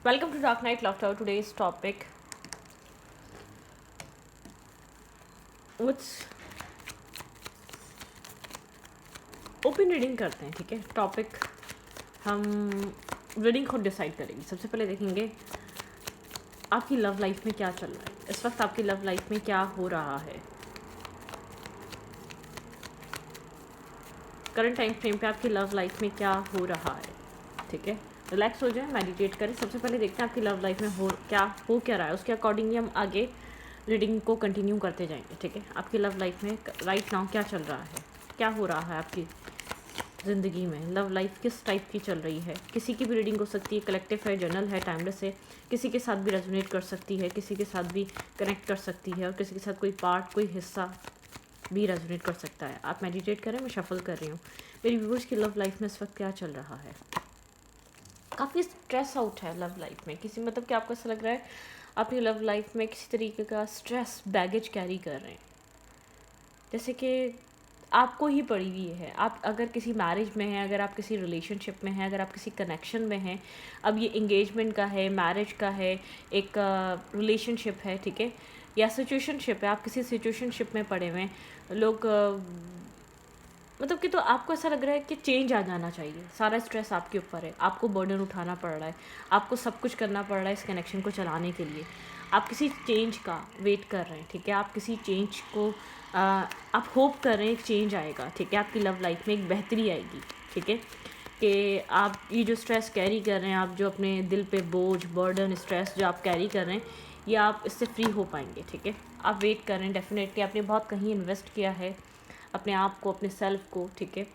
Welcome to Dark Night Laughter. Today's topic, which open reading करते हैं. ठीक है, टॉपिक हम रीडिंग खुद डिसाइड करेंगे. सबसे पहले देखेंगे आपकी लव लाइफ में क्या चल रहा है. इस वक्त आपकी लव लाइफ में क्या हो रहा है. करंट टाइम फ्रेम पे आपकी लव लाइफ में क्या हो रहा है. ठीक है, रिलैक्स हो जाए, मेडिटेट करें. सबसे पहले देखते हैं आपकी लव लाइफ में हो क्या रहा है. उसके अकॉर्डिंगली हम आगे रीडिंग को कंटिन्यू करते जाएंगे. ठीक है, आपकी लव लाइफ में राइट नाउ क्या चल रहा है, क्या हो रहा है आपकी ज़िंदगी में. लव लाइफ किस टाइप की चल रही है. किसी की भी रीडिंग हो सकती है, कलेक्टिव है, जर्नल है, टाइमलेस है. किसी के साथ भी रेजोनेट कर सकती है, किसी के साथ भी कनेक्ट कर सकती है, और किसी के साथ कोई पार्ट, कोई हिस्सा भी रेजोनेट कर सकता है. आप मेडिटेट करें, मैं शफल कर रही हूँ. मेरी व्यूअर्स की लव लाइफ में इस वक्त क्या चल रहा है. काफ़ी स्ट्रेस आउट है लव लाइफ में. किसी मतलब कि आपको ऐसा लग रहा है अपनी लव लाइफ में किसी तरीके का स्ट्रेस बैगेज कैरी कर रहे हैं, जैसे कि आपको ही पड़ी हुई है. आप अगर किसी मैरिज में हैं, अगर आप किसी रिलेशनशिप में हैं, अगर आप किसी कनेक्शन में हैं, अब ये इंगेजमेंट का है, मैरिज का है, एक रिलेशनशिप है. ठीक है, या सिचुएशनशिप है, आप किसी सिचुएशनशिप में पड़े हुए हैं. लोग मतलब कि तो आपको ऐसा लग रहा है कि चेंज आ जाना चाहिए. सारा स्ट्रेस आपके ऊपर है, आपको बर्डन उठाना पड़ रहा है, आपको सब कुछ करना पड़ रहा है इस कनेक्शन को चलाने के लिए. आप किसी चेंज का वेट कर रहे हैं. ठीक है, आप किसी चेंज को आप होप कर रहे हैं एक चेंज आएगा. ठीक है, आपकी लव लाइफ में एक बेहतरी आएगी. ठीक है, कि आप ये जो स्ट्रेस कैरी कर रहे हैं, आप जो अपने दिल पे बोझ, बर्डन, स्ट्रेस जो आप कैरी कर रहे हैं, ये आप इससे फ्री हो पाएंगे. ठीक है, आप वेट कर रहे हैं. डेफिनेटली आपने बहुत कहीं इन्वेस्ट किया है अपने आप को, अपने सेल्फ को. ठीक है,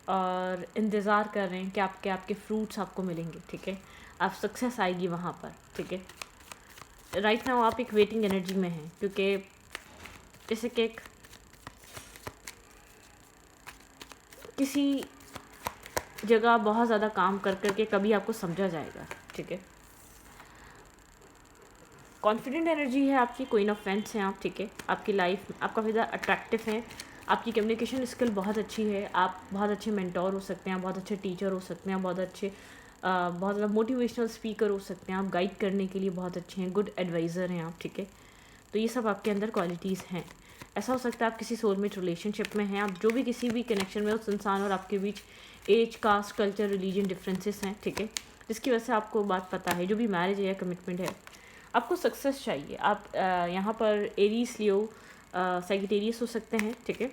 और इंतज़ार कर रहे हैं कि आपके आपके फ्रूट्स आपको मिलेंगे. ठीक है, आप सक्सेस आएगी वहाँ पर. ठीक है, राइट नाउ आप एक वेटिंग एनर्जी में हैं, क्योंकि जैसे कि एक किसी जगह बहुत ज़्यादा काम कर करके कभी आपको समझा जाएगा. ठीक है, कॉन्फिडेंट एनर्जी है आपकी, क्वीन ऑफ फेंस हैं आप. ठीक है, आपकी लाइफ आप काफ़ी ज़्यादा अट्रैक्टिव हैं. आपकी कम्युनिकेशन स्किल बहुत अच्छी है. आप बहुत अच्छे मेंटोर हो सकते हैं, बहुत अच्छे टीचर हो सकते हैं, बहुत अच्छे बहुत ज़्यादा मोटिवेशनल स्पीकर हो सकते हैं. आप गाइड करने के लिए बहुत अच्छे हैं, गुड एडवाइज़र हैं आप. ठीक है, तो ये सब आपके अंदर क्वालिटीज़ हैं. ऐसा हो सकता है आप किसी सोलमेट रिलेशनशिप में हैं, आप जो भी किसी भी कनेक्शन में उस इंसान और आपके बीच age, caste, culture, religion differences हैं. ठीक है, जिसकी वजह से आपको बात पता है, जो भी मैरिज है या कमिटमेंट है, आपको सक्सेस चाहिए. आप यहाँ पर एरीज, लियो, सैजिटेरियस हो सकते हैं. ठीक है,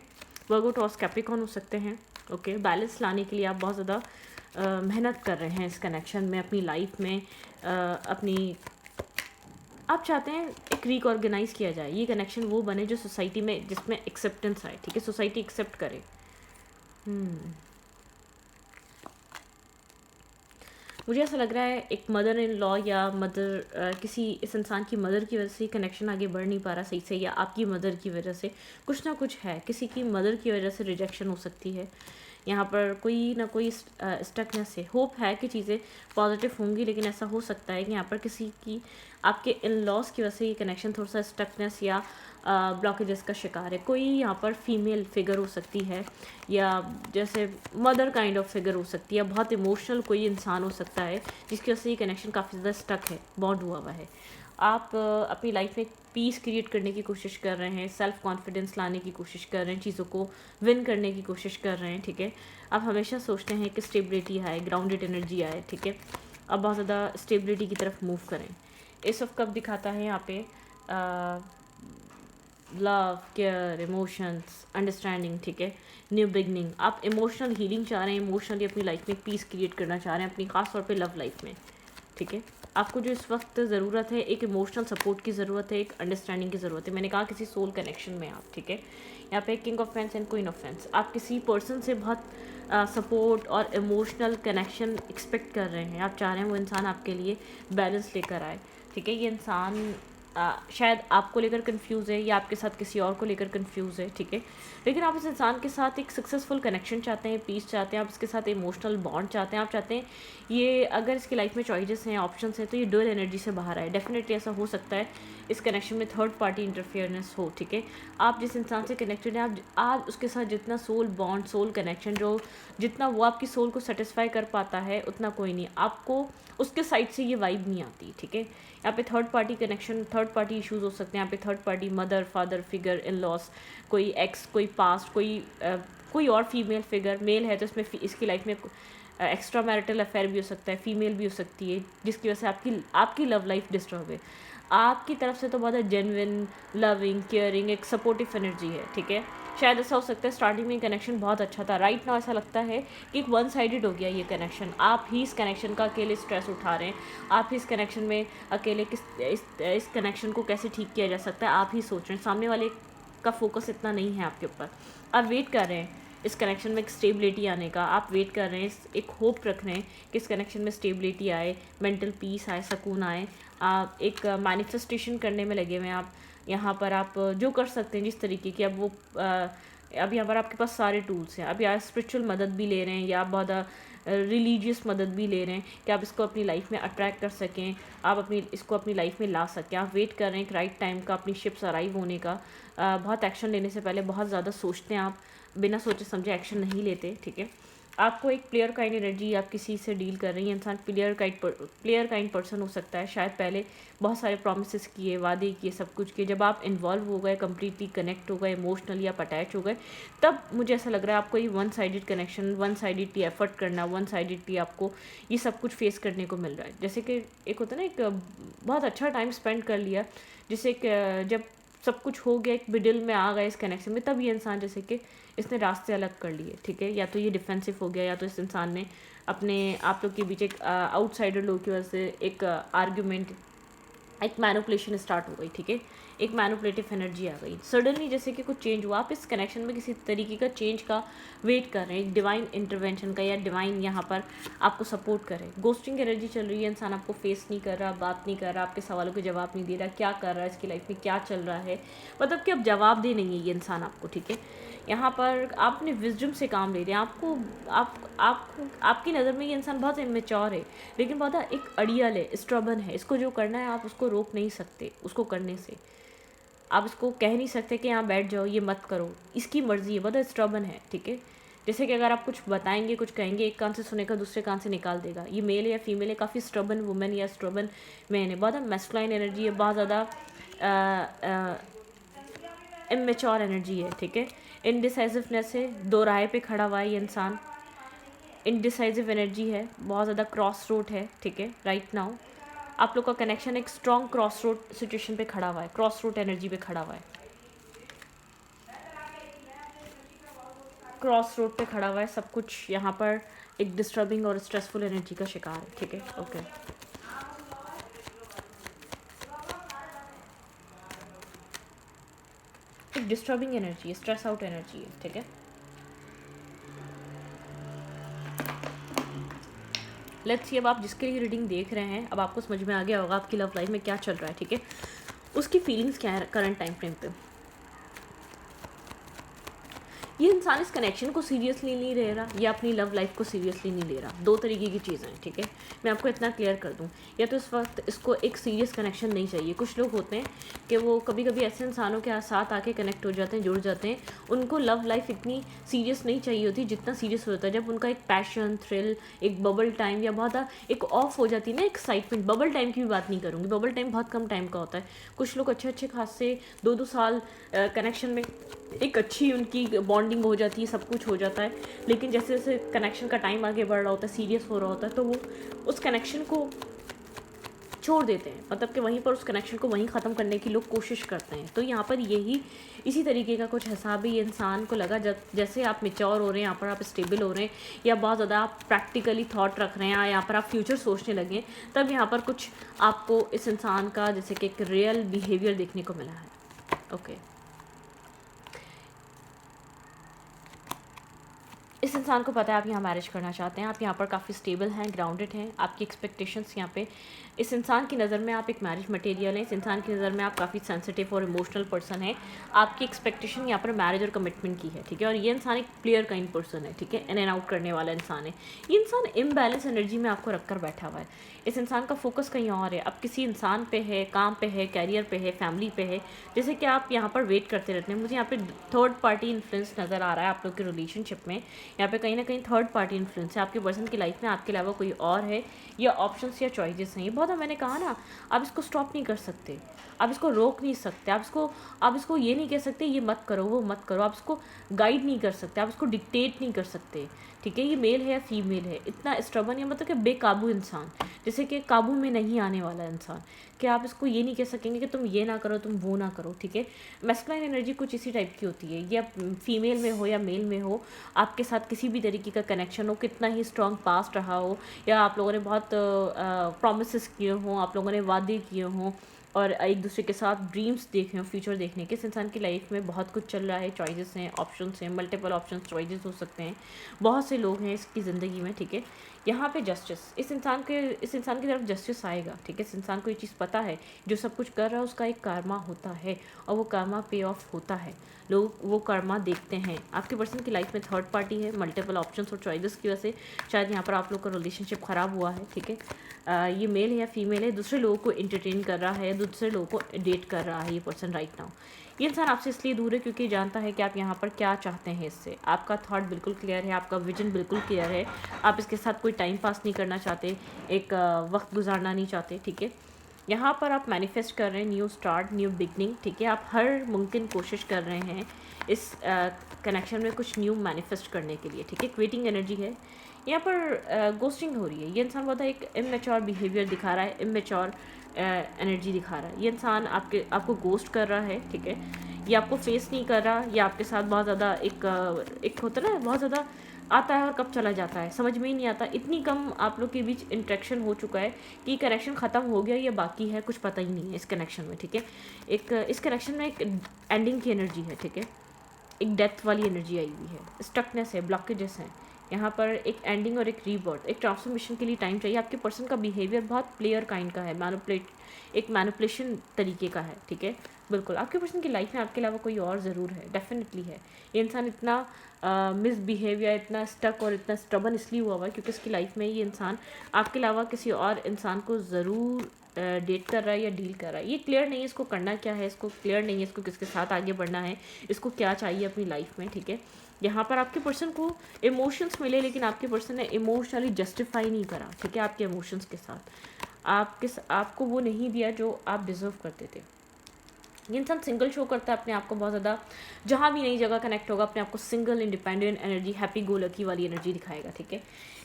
वर्गो, टॉस, कैप्रिकॉर्न हो सकते हैं. ओके, बैलेंस लाने के लिए आप बहुत ज़्यादा मेहनत कर रहे हैं इस कनेक्शन में, अपनी लाइफ में. अपनी आप चाहते हैं एक रिकॉर्गेनाइज किया जाए, ये कनेक्शन वो बने जो सोसाइटी में, जिसमें एक्सेप्टेंस आए. ठीक है, सोसाइटी एक्सेप्ट करे. मुझे ऐसा लग रहा है एक मदर इन लॉ या मदर किसी इस इंसान की मदर की वजह से कनेक्शन आगे बढ़ नहीं पा रहा सही से, या आपकी मदर की वजह से कुछ ना कुछ है. किसी की मदर की वजह से रिजेक्शन हो सकती है. यहाँ पर कोई ना कोई स्टकनेस है. होप है कि चीज़ें पॉजिटिव होंगी, लेकिन ऐसा हो सकता है कि यहाँ पर किसी की आपके इन लॉस की वजह से ये कनेक्शन थोड़ा सा स्टकनेस या ब्लॉकेजेस का शिकार है. कोई यहाँ पर फीमेल फिगर हो सकती है, या जैसे मदर काइंड ऑफ फिगर हो सकती है, या बहुत इमोशनल कोई इंसान हो सकता है जिसकी वजह से ये कनेक्शन काफ़ी ज़्यादा स्टक है, बॉन्ड हुआ हुआ है. आप अपनी लाइफ में पीस क्रिएट करने की कोशिश कर रहे हैं, सेल्फ कॉन्फिडेंस लाने की कोशिश कर रहे हैं, चीज़ों को विन करने की कोशिश कर रहे हैं. ठीक है, आप हमेशा सोचते हैं कि स्टेबिलिटी आए, ग्राउंडेड एनर्जी आए. ठीक है, आप बहुत ज़्यादा स्टेबिलिटी की तरफ मूव करें. एस ऑफ कप दिखाता है यहाँ पे लव, केयर, इमोशंस, अंडरस्टैंडिंग. ठीक है, न्यू बिगनिंग. आप इमोशनल हीलिंग चाह रहे हैं, इमोशनली अपनी लाइफ में पीस क्रिएट करना चाह रहे हैं, अपनी खास तौर पे लव लाइफ में. ठीक है, आपको जो इस वक्त ज़रूरत है, एक इमोशनल सपोर्ट की ज़रूरत है, एक अंडरस्टैंडिंग की ज़रूरत है. मैंने कहा किसी सोल कनेक्शन में आप. ठीक है, यहाँ पे king of pens and queen of pens. आप किसी पर्सन से बहुत सपोर्ट और इमोशनल कनेक्शन एक्सपेक्ट कर रहे हैं. आप चाह रहे हैं वो इंसान आपके लिए बैलेंस लेकर आए. ठीक है, ये इंसान शायद आपको लेकर कंफ्यूज है या आपके साथ किसी और को लेकर कंफ्यूज है, ठीक है। लेकिन आप इस इंसान के साथ एक सक्सेसफुल कनेक्शन चाहते हैं, पीस चाहते हैं, आप इसके साथ इमोशनल बॉन्ड चाहते हैं, आप चाहते हैं ये अगर इसकी लाइफ में चॉइसेस हैं, ऑप्शंस हैं, तो ये डुअल एनर्जी से बाहर आए। डेफिनेटली ऐसा हो सकता है इस कनेक्शन में थर्ड पार्टी इंटरफेयरेंस हो, ठीक है। आप जिस इंसान से कनेक्टेड हैं, आप उसके साथ जितना सोल बॉन्ड, सोल कनेक्शन, जो जितना वो आपकी सोल को सेटिस्फाई कर पाता है उतना कोई नहीं, आपको उसके साइड से ये वाइब नहीं आती, ठीक है। यहाँ पे third party connection, third party issues हो सकते हैं। यहाँ पे third party mother, father figure, in laws, कोई एक्स, कोई पास्ट, कोई और फीमेल फिगर। मेल है तो इसमें इसकी लाइफ में एक्स्ट्रा मैरिटल अफेयर भी हो सकता है, फीमेल भी हो सकती है, जिसकी वजह से आपकी लव लाइफ डिस्टर्ब है। आपकी तरफ से तो बहुत जेन्युइन, लविंग, केयरिंग, एक सपोर्टिव एनर्जी है, ठीक है। शायद ऐसा हो सकता है स्टार्टिंग में कनेक्शन बहुत अच्छा था, राइट नाउ ऐसा लगता है कि एक वन साइडेड हो गया ये कनेक्शन। आप ही इस कनेक्शन का अकेले स्ट्रेस उठा रहे हैं, आप ही इस कनेक्शन में अकेले इस कनेक्शन को कैसे ठीक किया जा सकता है आप ही सोच रहे हैं। सामने वाले का फोकस इतना नहीं है आपके ऊपर। आप वेट कर रहे हैं इस कनेक्शन में एक स्टेबिलिटी आने का, आप वेट कर रहे हैं, एक होप रख रहे हैं कि इस कनेक्शन में स्टेबिलिटी आए, मेंटल पीस आए, सुकून आए। आप एक मैनिफेस्टेशन करने में लगे हुए हैं। आप यहाँ पर आप जो कर सकते हैं जिस तरीके की, अब वो अब यहाँ पर आपके पास सारे टूल्स हैं। अब या स्पिरिचुअल मदद भी ले रहे हैं या आप बहुत रिलीजियस मदद भी ले रहे हैं कि आप इसको अपनी लाइफ में अट्रैक्ट कर सकें, आप इसको अपनी लाइफ में ला सकें। आप वेट कर रहे हैं एक राइट टाइम का, अपनी शिप्स अराइव होने का। बहुत एक्शन लेने से पहले बहुत ज़्यादा सोचते हैं आप, बिना सोचे समझे एक्शन नहीं लेते, ठीक है। आपको एक प्लेयर काइंड एनर्जी, आप किसी से डील कर रही हैं, इंसान प्लेयर काइंड पर्सन हो सकता है। शायद पहले बहुत सारे प्रॉमिसेस किए, वादे किए, सब कुछ किए, जब आप इन्वॉल्व हो गए, कम्प्लीटली कनेक्ट हो गए, इमोशनली आप अटैच हो गए, तब मुझे ऐसा लग रहा है आपको ये one sided connection, one sidedly effort करना, वन साइडेडली आपको ये सब कुछ फेस करने को मिल रहा है। जैसे कि एक होता है ना, एक बहुत अच्छा टाइम स्पेंड कर लिया, जैसे कि जब सब कुछ हो गया, एक मिडिल में आ गए इस कनेक्शन में, तब ये इंसान जैसे कि इसने रास्ते अलग कर लिए, ठीक है। या तो ये डिफेंसिव हो गया, या तो इस इंसान ने अपने आप लोग के बीच एक आउटसाइडर लोग की वजह से एक आर्ग्यूमेंट, एक मैनिपुलेशन स्टार्ट हो गई, ठीक है। एक मैनिपुलेटिव एनर्जी आ गई सडनली, जैसे कि कुछ चेंज हुआ। आप इस कनेक्शन में किसी तरीके का चेंज का वेट कर रहे हैं, एक डिवाइन इंटरवेंशन का, या डिवाइन यहाँ पर आपको सपोर्ट करे। गोस्टिंग एनर्जी चल रही है, इंसान आपको फेस नहीं कर रहा, बात नहीं कर रहा, आपके सवालों के जवाब नहीं दे रहा, क्या कर रहा है, इसकी लाइफ में क्या चल रहा है, मतलब कि अब जवाब दे नहीं है ये इंसान आपको, ठीक है। यहाँ पर आपने विजडम से काम ले लिया। आपकी नज़र में ये इंसान बहुत इमेच्योर है, लेकिन बहुत एक अड़ियल है, स्ट्रबन है। इसको जो करना है आप उसको रोक नहीं सकते, उसको करने से आप इसको कह नहीं सकते कि यहाँ बैठ जाओ, ये मत करो, इसकी मर्ज़ी है, बहुत स्ट्रबन है, ठीक है। जैसे कि अगर आप कुछ बताएंगे, कुछ कहेंगे, एक कान से सुनेगा, दूसरे कान से निकाल देगा। ये मेल या फीमेल है, काफ़ी स्ट्रबन वुमेन या स्ट्रबन मैन है, बहुत मैस्कुलाइन एनर्जी है, बहुत ज़्यादा इमेच्योर एनर्जी है, ठीक है। इनडिसाइसिवनेस है, दो राह पे खड़ा हुआ है ये इंसान, इनडिसाइसिव एनर्जी है, बहुत ज़्यादा क्रॉस रोड है, ठीक है। राइट नाउ आप लोग का कनेक्शन एक स्ट्रॉन्ग क्रॉस रोड सिचुएशन पे खड़ा हुआ है, क्रॉस रोड एनर्जी पे खड़ा हुआ है, क्रॉस रोड पे खड़ा हुआ है। सब कुछ यहाँ पर एक डिस्टर्बिंग और स्ट्रेसफुल एनर्जी का शिकार है, ठीक है। ओके, एक डिस्टर्बिंग एनर्जी है, स्ट्रेस आउट एनर्जी है, ठीक है। लेट्स सी, अब आप जिसके लिए रीडिंग देख रहे हैं, अब आपको समझ में आ गया होगा आपकी लव लाइफ में क्या चल रहा है, ठीक है। उसकी फीलिंग्स क्या है करंट टाइम फ्रेम पे। ये इंसान इस कनेक्शन को सीरियसली नहीं ले रहा, या अपनी लव लाइफ को सीरियसली नहीं ले रहा। दो तरीके की चीज़ें हैं, ठीक है। मैं आपको इतना क्लियर कर दूं, या तो इस वक्त इसको एक सीरियस कनेक्शन नहीं चाहिए। कुछ लोग होते हैं कि वो कभी कभी ऐसे इंसानों के साथ आके कनेक्ट हो जाते हैं, जुड़ जाते हैं, उनको लव लाइफ इतनी सीरियस नहीं चाहिए होती जितना सीरियस होता है जब उनका एक पैशन, थ्रिल, एक बबल टाइम, या बहुत एक ऑफ हो जाती है ना एक्साइटमेंट। बबल टाइम की भी बात नहीं करूँगी, बबल टाइम बहुत कम टाइम का होता है। कुछ लोग अच्छे खासे 2-2 साल कनेक्शन में एक अच्छी उनकी बॉन्डिंग हो जाती है, सब कुछ हो जाता है, लेकिन जैसे जैसे कनेक्शन का टाइम आगे बढ़ रहा होता है, सीरियस हो रहा होता है, तो वो उस कनेक्शन को छोड़ देते हैं, मतलब कि वहीं पर उस कनेक्शन को वहीं ख़त्म करने की लोग कोशिश करते हैं। तो यहाँ पर यही इसी तरीके का कुछ हिसाब ही इंसान को लगा, जब जैसे आप मेच्योर हो रहे हैं, यहाँ पर आप स्टेबल हो रहे हैं, या बहुत ज़्यादा आप प्रैक्टिकली थॉट रख रहे हैं, या यहाँ पर आप फ्यूचर सोचने लगे, तब यहाँ पर कुछ आपको इस इंसान का जैसे कि एक रियल बिहेवियर देखने को मिला है। ओके, इस इंसान को पता है आप यहाँ मैरिज करना चाहते हैं, आप यहाँ पर काफ़ी स्टेबल हैं, ग्राउंडेड हैं, आपकी एक्सपेक्टेशंस यहाँ पे इस इंसान की नज़र में आप एक मैरिज मटेरियल हैं, इस इंसान की नज़र में आप काफ़ी सेंसिटिव और इमोशनल पर्सन है। आपकी एक्सपेक्टेशन यहाँ पर मैरिज और कमिटमेंट की है, ठीक है। और ये इंसान एक प्लेयर काइंड पर्सन है, ठीक है, इन एंड आउट करने वाला इंसान है। ये इंसान इम्बैलेंस एनर्जी में आपको रख कर बैठा हुआ है। इस इंसान का फोकस कहीं और है, अब किसी इंसान पे है, काम पे है, कैरियर पे है, फैमिली पे है। जैसे कि आप यहाँ पर वेट करते रहते हैं। मुझे यहाँ पे थर्ड पार्टी इन्फ्लुएंस नज़र आ रहा है आप लोग के रिलेशनशिप में। यहाँ पे कहीं ना कहीं थर्ड पार्टी इन्फ्लुएंस है आपके पर्सन की लाइफ में, आपके अलावा कोई और है, या ऑप्शंस या चॉइसेस हैं। ये बहुत, मैंने कहा ना, आप इसको स्टॉप नहीं कर सकते, आप इसको रोक नहीं सकते, आप इसको ये नहीं कह सकते ये मत करो वो मत करो, आप इसको गाइड नहीं कर सकते, आप इसको डिक्टेट नहीं कर सकते, ठीक है। ये मेल है या फीमेल है, इतना स्टबर्न या मतलब कि बेकाबू इंसान, जैसे कि काबू में नहीं आने वाला इंसान, कि आप इसको ये नहीं कह सकेंगे कि तुम ये ना करो तुम वो ना करो, ठीक है। मैस्कुलाइन एनर्जी कुछ इसी टाइप की होती है, या फीमेल में हो या मेल में हो, आपके साथ किसी भी तरीके का कनेक्शन हो, कितना ही स्ट्रॉन्ग पास्ट रहा हो, या आप लोगों ने बहुत प्रोमिस किए हों, आप लोगों ने वादे किए हों और एक दूसरे के साथ ड्रीम्स देखे हों, फ्यूचर देखने के। इस इंसान की लाइफ में बहुत कुछ चल रहा है, चॉइसेस हैं, ऑप्शंस हैं, मल्टीपल ऑप्शंस चॉइसेस हो सकते हैं, बहुत से लोग हैं इसकी ज़िंदगी में, ठीक है। यहाँ पे जस्टिस, इस इंसान की तरफ जस्टिस आएगा, ठीक है। इस इंसान को ये चीज़ पता है, जो सब कुछ कर रहा है उसका एक कर्मा होता है, और वो कर्मा पे ऑफ होता है, लोग वो कर्मा देखते हैं। आपके पर्सन की लाइफ में थर्ड पार्टी है, मल्टीपल ऑप्शंस और चॉइसेस की वजह से शायद यहाँ पर आप लोग का रिलेशनशिप ख़राब हुआ है, ठीक है। ये मेल है या फीमेल है, दूसरे लोगों को इंटरटेन कर रहा है, दूसरे लोगों को डेट कर रहा है ये पर्सन राइट नाउ। ये इंसान आपसे इसलिए दूर है क्योंकि जानता है कि आप यहाँ पर क्या चाहते हैं इससे। आपका थॉट बिल्कुल क्लियर है, आपका विजन बिल्कुल क्लियर है, आप इसके साथ कोई टाइम पास नहीं करना चाहते, एक वक्त गुजारना नहीं चाहते, ठीक है। यहाँ पर आप मैनिफेस्ट कर रहे हैं न्यू स्टार्ट, न्यू बिगनिंग, ठीक है। आप हर मुमकिन कोशिश कर रहे हैं इस कनेक्शन में कुछ न्यू मैनिफेस्ट करने के लिए, ठीक है। क्वेटिंग एनर्जी है यहाँ पर, गोस्टिंग हो रही है। ये इंसान बहुत एक इमेच्योर बिहेवियर दिखा रहा है, इमेच्योर एनर्जी दिखा रहा है। ये इंसान आपको गोस्ट कर रहा है, ठीक है। ये आपको फेस नहीं कर रहा, या आपके साथ बहुत ज़्यादा एक होता है ना, बहुत ज़्यादा आता है और कब चला जाता है समझ में ही नहीं आता। इतनी कम आप लोग के बीच इंटरेक्शन हो चुका है कि कनेक्शन ख़त्म हो गया या बाकी है, कुछ पता ही नहीं है इस कनेक्शन में, ठीक है। इस कनेक्शन में एक एंडिंग की एनर्जी है, ठीक है। एक डेथ वाली एनर्जी आई हुई है, स्टकनेस है, ब्लॉकेजेस हैं यहाँ पर। एक एंडिंग और एक रीबर्थ, एक ट्रांसफॉर्मेशन के लिए टाइम चाहिए। आपके पर्सन का बिहेवियर बहुत प्लेयर काइंड का है, मैनिपुलेशन तरीके का है, ठीक है। बिल्कुल आपके पर्सन की लाइफ में आपके अलावा कोई और ज़रूर है, डेफिनेटली है। ये इंसान इतना मिसबिहेव या इतना स्टक और इतना स्टबन इसलिए हुआ है क्योंकि इसकी लाइफ में ये इंसान आपके अलावा किसी और इंसान को ज़रूर डेट कर रहा है या डील कर रहा है। ये क्लियर नहीं है इसको करना क्या है, इसको क्लियर नहीं है इसको किसके साथ आगे बढ़ना है, इसको क्या चाहिए अपनी लाइफ में, ठीक है। यहाँ पर आपके पर्सन को इमोशंस मिले, लेकिन आपके पर्सन ने इमोशनली जस्टिफाई नहीं करा, ठीक है, आपके इमोशंस के साथ आपको वो नहीं दिया जो आप डिज़र्व करते थे। ये इंसान सिंगल शो करता है अपने आप को बहुत ज़्यादा, जहाँ भी नई जगह कनेक्ट होगा अपने आप को single, independent energy, happy go lucky वाली एनर्जी दिखाएगा, ठीक है।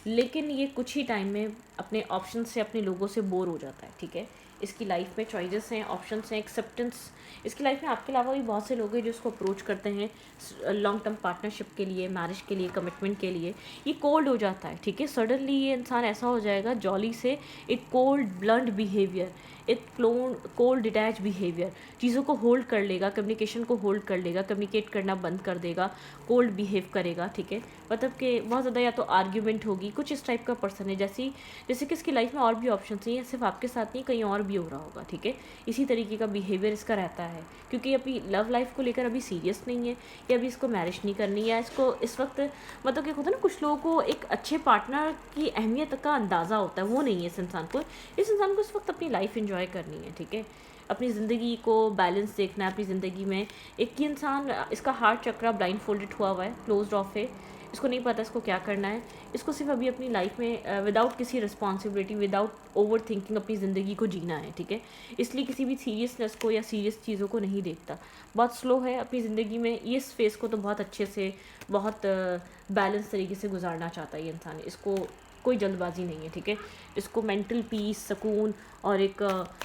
लेकिन ये कुछ ही टाइम में अपने ऑप्शन से, अपने लोगों से बोर हो जाता है, ठीक है। इसकी लाइफ में चॉइसेस हैं, ऑप्शंस हैं, एक्सेप्टेंस। इसकी लाइफ में आपके अलावा भी बहुत से लोग हैं जो इसको अप्रोच करते हैं लॉन्ग टर्म पार्टनरशिप के लिए, मैरिज के लिए, कमिटमेंट के लिए। ये कोल्ड हो जाता है, ठीक है। सडनली ये इंसान ऐसा हो जाएगा जॉली से एक कोल्ड ब्लंट बिहेवियर, एक कोल्ड डिटैच बिहेवियर, चीज़ों को होल्ड कर लेगा, कम्युनिकेशन को होल्ड कर लेगा, कम्युनिकेट करना बंद कर देगा, कोल्ड बिहेव करेगा, ठीक है। मतलब कि बहुत ज़्यादा या तो आर्ग्यूमेंट होगी, कुछ इस टाइप का पर्सन है। जैसे कि इसकी लाइफ में और भी ऑप्शन हैं, सिर्फ आपके साथ नहीं कहीं और भी हो रहा होगा, ठीक है। इसी तरीके का बिहेवियर इसका रहता है क्योंकि अभी लव लाइफ को लेकर अभी सीरियस नहीं है, या अभी इसको मैरिज नहीं करनी है, इसको इस वक्त मतलब कि होता है ना, कुछ लोगों को एक अच्छे पार्टनर की अहमियत का अंदाज़ा होता है, वो नहीं है इस इंसान को। इस इंसान को इस वक्त अपनी लाइफ एंजॉय करनी है, ठीक है। अपनी ज़िंदगी को बैलेंस देखना है अपनी ज़िंदगी में। एक ही इंसान, इसका हार्ट चक्रा ब्लाइंड फोल्डेड हुआ हुआ है, क्लोज्ड ऑफ है, इसको नहीं पता इसको क्या करना है। इसको सिर्फ अभी अपनी लाइफ में विदाउट किसी रिस्पॉन्सिबिलिटी, विदाउट ओवर थिंकिंग अपनी ज़िंदगी को जीना है, ठीक है। इसलिए किसी भी सीरियसनेस को या सीरियस चीज़ों को नहीं देखता, बहुत स्लो है अपनी ज़िंदगी में। ये इस फेज़ को तो बहुत अच्छे से, बहुत बैलेंस तरीके से गुजारना चाहता है ये इंसान। इसको कोई जल्दबाजी नहीं है, ठीक है। इसको मेंटल पीस, सुकून और एक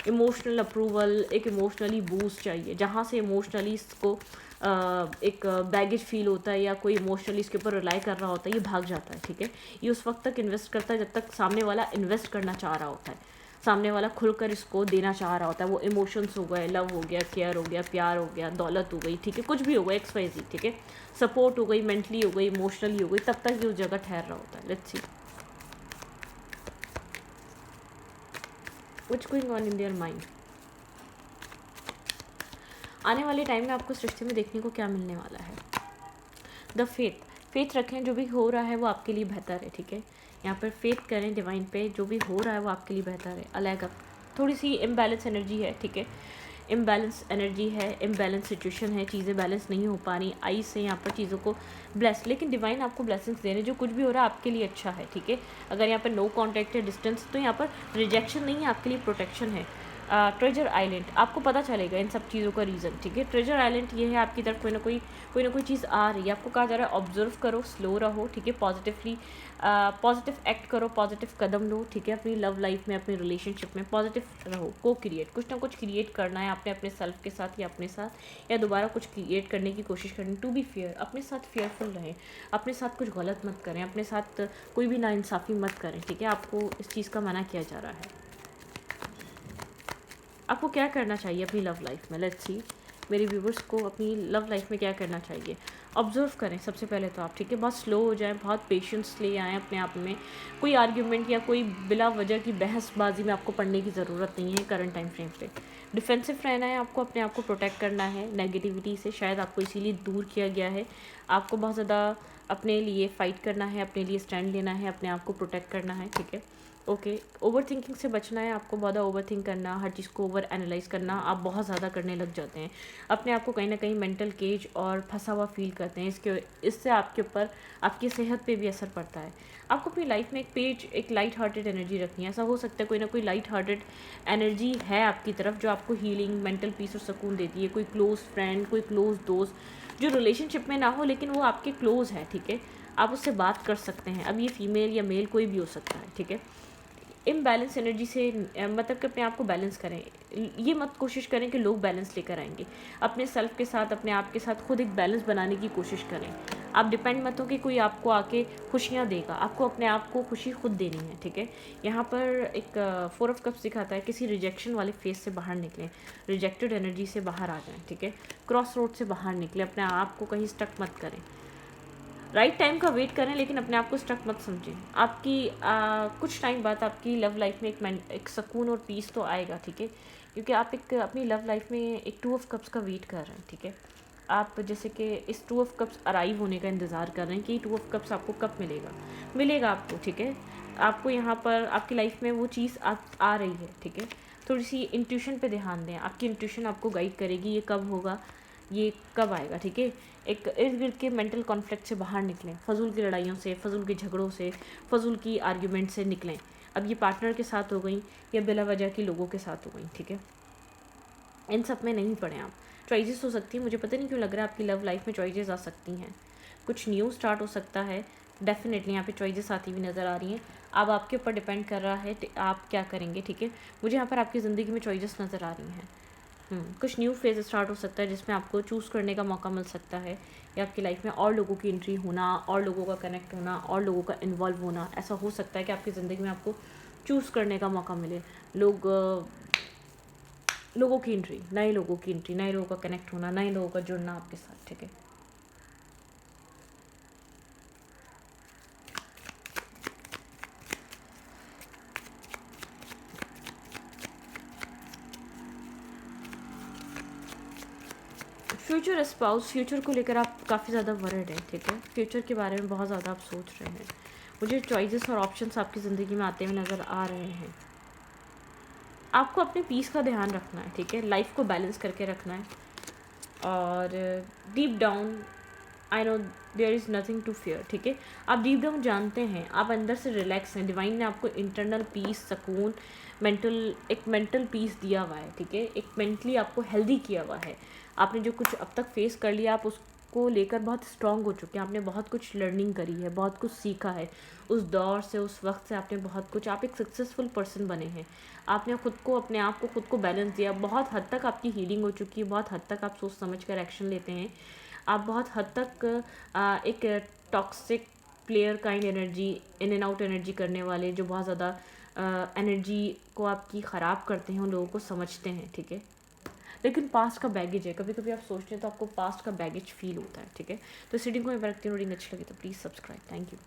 इमोशनल अप्रूवल, एक इमोशनली बूस्ट चाहिए, जहाँ से इमोशनली इसको एक बैगेज फील होता है या कोई इमोशनली इसके ऊपर रिलाई कर रहा होता है, ये भाग जाता है, ठीक है। ये उस वक्त तक इन्वेस्ट करता है जब तक सामने वाला इन्वेस्ट करना चाह रहा होता है। सामने वाला खुलकर इसको देना चाह रहा होता है। वो इमोशंस हो गए, लव हो गया, केयर हो गया, प्यार हो गया, दौलत हो गई, ठीक है, कुछ भी हो गया, XYZ, ठीक है, सपोर्ट हो गई, मेंटली हो गई, इमोशनली हो गई, तब तक ये उस जगह ठहर रहा होता है। Let's see what's going on in their mind. आने वाले टाइम में आपको सृष्टि में देखने को क्या मिलने वाला है? द फेथ रखें, जो भी हो रहा है वो आपके लिए बेहतर है, ठीक है। यहाँ पर फेथ करें डिवाइन पे, जो भी हो रहा है वो आपके लिए बेहतर है। अलग थोड़ी सी इम्बैलेंस एनर्जी है, ठीक है, इम्बैलेंस एनर्जी है, इम्बैलेंस सिचुएशन है, चीज़ें बैलेंस नहीं हो पा रही, आई से यहाँ पर चीज़ों को ब्लेस, लेकिन डिवाइन आपको ब्लेसिंग्स दे रहे हैं, जो कुछ भी हो रहा है आपके लिए अच्छा है, ठीक है। अगर यहाँ पर नो कॉन्टैक्ट है, डिस्टेंस, तो यहाँ पर रिजेक्शन नहीं है, आपके लिए प्रोटेक्शन है। ट्रेजर आइलैंड, आपको पता चलेगा इन सब चीज़ों का रीज़न, ठीक है। ट्रेजर आइलैंड ये है, आपकी तरफ कोई ना कोई चीज़ आ रही है, आपको कहा जा रहा है ऑब्जर्व करो, स्लो रहो, ठीक है, पॉजिटिवली पॉजिटिव एक्ट करो, पॉजिटिव कदम लो, ठीक है, अपनी लव लाइफ में, अपनी रिलेशनशिप में पॉजिटिव रहो, को क्रिएट, कुछ ना कुछ क्रिएट करना है आपने अपने सेल्फ के साथ या अपने साथ, या दोबारा कुछ क्रिएट करने की कोशिश करनी। टू बी फेयर, अपने साथ फेयरफुल रहें, अपने साथ कुछ गलत मत करें, अपने साथ कोई भी नाइंसाफ़ी मत करें, ठीक है। आपको इस चीज़ का मना किया जा रहा है। आपको क्या करना चाहिए अपनी लव लाइफ में? लेट्स सी मेरे व्यूवर्स को अपनी लव लाइफ में क्या करना चाहिए। ऑब्जर्व करें सबसे पहले तो आप, ठीक है, बहुत स्लो हो जाएं, बहुत पेशेंस ले आएँ अपने आप में। कोई आर्ग्यूमेंट या कोई बिला वजह की बहसबाजी में आपको पढ़ने की ज़रूरत नहीं है करंट टाइम फ्रेम पे। डिफेंसिव रहना है आपको, अपने आप को प्रोटेक्ट करना है नेगेटिविटी से, शायद आपको इसीलिए दूर किया गया है। आपको बहुत ज़्यादा अपने लिए फ़ाइट करना है, अपने लिए स्टैंड लेना है, अपने आप को प्रोटेक्ट करना है, ठीक है। ओके, ओवर थिंकिंग से बचना है आपको, बहुत ओवर थिंक करना, हर चीज़ को ओवर एनालाइज करना आप बहुत ज़्यादा करने लग जाते हैं, अपने आप को कहीं ना कहीं मेंटल केज और फंसा हुआ फील करते हैं। इससे आपके ऊपर, आपकी सेहत पे भी असर पड़ता है। आपको अपनी लाइफ में एक लाइट हार्टेड एनर्जी रखनी है। ऐसा हो सकता है कोई ना कोई लाइट हार्टेड एनर्जी है आपकी तरफ, जो आपको हीलिंग, मेंटल पीस और सुकून देती है। कोई क्लोज फ्रेंड, कोई क्लोज दोस्त जो रिलेशनशिप में ना हो लेकिन वो आपके क्लोज है, ठीक है, आप उससे बात कर सकते हैं। अब ये फीमेल या मेल कोई भी हो सकता है, ठीक है। इम्बैलेंस एनर्जी से मतलब कि अपने आप को बैलेंस करें। ये मत कोशिश करें कि लोग बैलेंस लेकर आएंगे, अपने सेल्फ के साथ, अपने आप के साथ खुद एक बैलेंस बनाने की कोशिश करें। आप डिपेंड मत हो कि कोई आपको आके खुशियाँ देगा, आपको अपने आप को खुशी खुद देनी है, ठीक है। यहाँ पर एक 4 ऑफ कप्स दिखाता है, किसी रिजेक्शन वाले फेज से बाहर निकलें, रिजेक्टेड एनर्जी से बाहर आ जाएं, ठीक है, क्रॉस रोड से बाहर निकलें, अपने आप को कहीं स्टक मत करें। राइट टाइम का वेट करें, लेकिन अपने आप को स्टक मत समझें। आपकी कुछ टाइम बाद आपकी लव लाइफ में एक सुकून और पीस तो आएगा, ठीक है, क्योंकि आप एक अपनी लव लाइफ में एक 2 ऑफ कप्स का वेट कर रहे हैं, ठीक है। आप जैसे कि इस 2 ऑफ कप्स अराइव होने का इंतज़ार कर रहे हैं कि 2 ऑफ कप्स आपको कब मिलेगा आपको, ठीक है। आपको यहाँ पर आपकी लाइफ में वो चीज़ आ रही है, ठीक है। थोड़ी सी इंट्यूशन पे ध्यान दें, आपकी इंट्यूशन आपको गाइड करेगी ये कब होगा, ये कब आएगा, ठीक है। एक इर्द गिर्द के मेंटल कॉन्फ्लिक्ट से बाहर निकलें, फजूल की लड़ाइयों से, फजूल के झगड़ों से, फजूल की आर्ग्यूमेंट से निकलें। अब ये पार्टनर के साथ हो गई या बिला वजह की लोगों के साथ हो गई, ठीक है, इन सब में नहीं पड़े आप। चॉइसेस हो सकती हैं, मुझे पता नहीं क्यों लग रहा है आपकी लव लाइफ में चॉइसेस आ सकती हैं, कुछ न्यू स्टार्ट हो सकता है। डेफिनेटली यहाँ पे चॉइसेस आती हुई नज़र आ रही हैं। अब आपके ऊपर डिपेंड कर रहा है आप क्या करेंगे, ठीक है। मुझे यहाँ पर आपकी ज़िंदगी में चॉइसेस नज़र आ रही हैं। कुछ न्यू फेज़ स्टार्ट हो सकता है जिसमें आपको चूज़ करने का मौका मिल सकता है, या आपकी लाइफ में और लोगों की एंट्री होना, और लोगों का कनेक्ट होना, और लोगों का इन्वॉल्व होना। ऐसा हो सकता है कि आपकी ज़िंदगी में आपको चूज़ करने का मौका मिले, लोगों की एंट्री, नए लोगों की एंट्री, नए लोगों का कनेक्ट होना, नए लोगों का जुड़ना आपके साथ, ठीक है। फ्यूचर स्पाउस, फ्यूचर को लेकर आप काफ़ी ज़्यादा वरिड हैं, ठीक है। फ्यूचर के बारे में बहुत ज़्यादा आप सोच रहे हैं। मुझे चॉइसेस और ऑप्शंस आपकी ज़िंदगी में आते हुए नज़र आ रहे हैं। आपको अपने पीस का ध्यान रखना है, ठीक है, लाइफ को बैलेंस करके रखना है। और deep down I know there is nothing to fear, ठीक है। आप डीप डाउन जानते हैं, आप अंदर से रिलैक्स हैं। डिवाइन ने आपको इंटरनल पीस, सुकून, एक मेंटल पीस दिया हुआ है, ठीक है, एक मेंटली आपको हेल्दी किया हुआ है। आपने जो कुछ अब तक फेस कर लिया, आप उसको लेकर बहुत स्ट्रांग हो चुके हैं। आपने बहुत कुछ लर्निंग करी है, बहुत कुछ सीखा है उस दौर से, उस वक्त से आपने बहुत कुछ, आप एक सक्सेसफुल पर्सन बने हैं। आपने खुद को, अपने आप को, खुद को बैलेंस दिया। बहुत हद तक आपकी हीलिंग हो चुकी है, बहुत हद तक आप सोच समझ कर एक्शन लेते हैं। आप बहुत हद तक एक toxic player kind energy, in and out energy करने वाले, जो बहुत ज़्यादा एनर्जी को आपकी ख़राब करते हैं, उन लोगों को समझते हैं, ठीक है। लेकिन पास्ट का बैगेज है, कभी कभी आप सोचते हैं तो आपको पास्ट का बैगेज फील होता है, ठीक है। तो इस रीडिंग को मैं रखती हूँ, रीडिंग अच्छी लगी तो प्लीज़ सब्सक्राइब। Thank you.